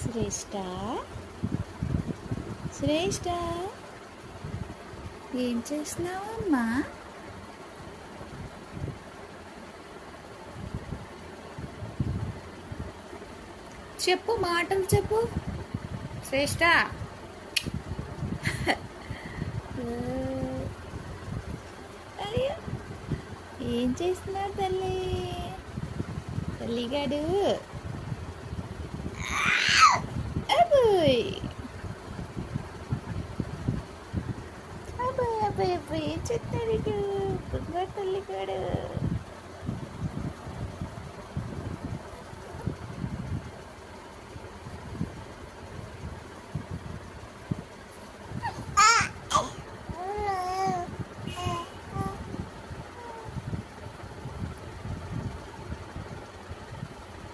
శ్రేష్ట శ్రేష్ట ఏం చేస్తున్నావమ్మా? చెప్పు, మాటలు చెప్పు శ్రేష్ట. అయ్యో, ఏం చేస్తున్నావు తల్లి? తల్లిగాడు అబ్బాయి అబ్బాయి అబ్బాయి అబ్బాయి ఏం చెప్తాడు? తల్లిగాడు